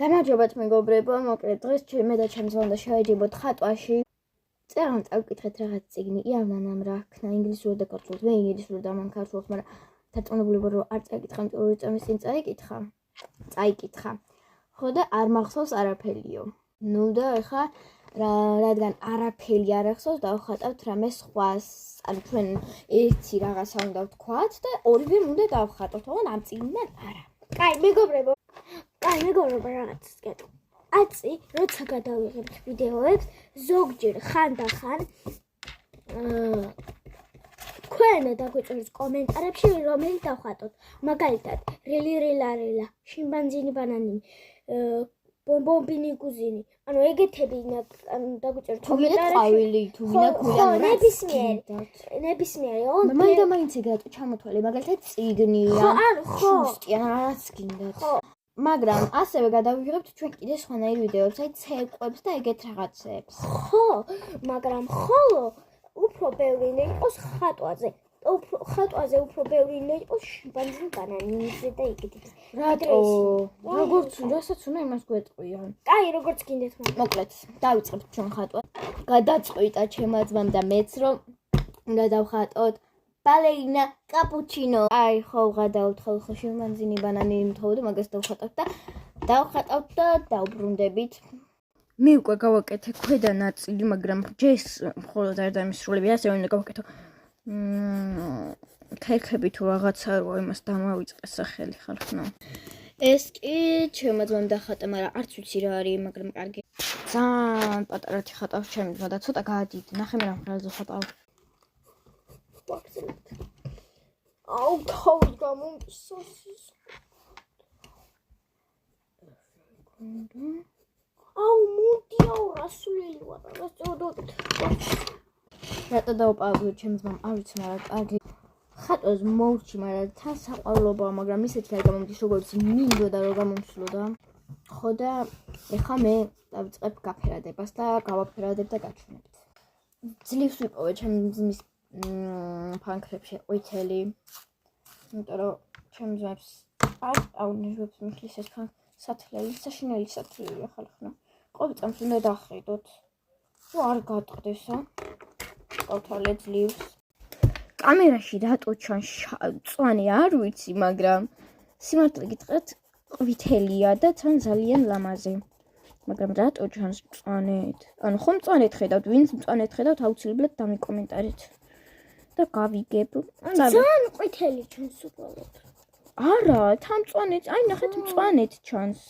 გამარჯობათ მეგობრებო, მოკლედ დღეს მე და ჩემს ზონდა შევეჯებოთ ხატვაში. წერან წავკითხეთ რაღაც წიგნი, იავნან ამ რა ქნა ინგლისურად და ქართულად, მე ინგლისურად და მან ქართულად, მაგრამ დარწმუნებული ვარ რომ არ წაიკითხა, იმიტომ რომ ორი წამის წინ წაიკითხა. ხო და არ მახსოვს არაფერიო. ნუ და ეხა რადგან არაფერი არ ახსოვს, დავხატავთ რამე სხვას. ანუ ჩვენ ერთი რაღაცა უნდა ვთქვათ და ორივე უნდა დავხატოთ, თორემ ამ წიგნიდან არა. კაი, მეგობრებო, რაღაც გეტყვი. აწი, როცა გადავიღებთ ვიდეოებს, ზოგჯერ ხანდახან თქვენ დაგვიწერთ კომენტარებში, რომელი დავხატოთ. მაგალითად, რილა, შიმბანზინი ბანანი, ბომბონბინი გუზინი. ანუ ეგეთები დაგვიწერთ კომენტარებში. თუ ნებისმიერი. მაინც ეგრე ჩამოთვალე, მაგალითად წიგნია. ხო, რაღაც გინდათ. მაგრამ ასევე გადავიღებთ ჩვენ კიდე სხვანაირ ვიდეოებს, აი ცეკვებს და ეგეთ რაღაცებს. ხო, მაგრამ ხოლო უფრო ბევრი უნდა იყოს ხატვაზე. ხატვაზე უფრო ბევრი უნდა იყოს შიმპანზის ბანანიზე და ეგეთებს. რატო? როგორც რასაც უნდა იმას გვეტყვია. კაი, როგორც გინდეთ. მოკლედ, დავიწყებთ ჩვენ ხატვა. გადაწყვიტა ჩემმა ძმამ და მეც რომ გადავხატოთ ბალერინა კაპუჩინო. აი, ხო გადავთ ხოლმე შიმპანზინი ბანანი მithოვდი, მაგას დავხატავთ და დავბრუნდებით. მე უკვე გავაკეთე ქვედა ნაწილი, მაგრამ ჯეს მხოლოდ არ დამისრულები, ასე უნდა გავაკეთო. ქერქები თუ რაღაცა როა იმას დამავიწყე სახელი ხალხო. ეს კი ჩემმა ძმამ დახატა, მაგრამ არც ვიცი რა არის, მაგრამ კარგი. ძალიან პატარათი ხატავს ჩემი ძმა და ცოტა გაადიდი. ნახე მე რა მხრალზე ხატავ. აუ, თავი გამომკისოს. აუ, მუდიაო, რასულელი ვარ, რატო დავპაუზე ჩემს ძმამ, არ ვიცი, მაგრამ კარგი. ხატვას მოვრჩი, მაგრამ თან საყვარლობაა, მაგრამ ისეთი არ გამომდის, როგორც მინდოდა რომ გამომსვლოდა. ხო და ეხა მე დავიწყებ გაფერადებას და გავაფერადებ და გაჩვენებთ. ძლივს ვიპოვე ჩემს ძმის ფანქრებში ყვითელი. იმიტომ რომ ჩემს ძმებს არ აუნიჟებს მიხლის ეს სათლელი, საშინელი სათლელია ხალხო. ყოველ წამს უნდა დახედოთ. თუ არ გატყდესა. გავთვალე ძლივს. კამერაში რატო ჩანს მწვანე არ ვიცი, მაგრამ სიმართლე გითხრათ ყვითელია და თან ძალიან ლამაზი. მაგრამ რატო ჩანს მწვანედ? ანუ ხომ მწვანედ ხედავთ, ვინც მწვანედ ხედავთ, აუცილებლად დამიკომენტარეთ. და გავიგებ. ძალიან ყვითელი ჩანს უბრალოდ. არა, თან მწვანედ, აი ნახეთ მწვანედ ჩანს.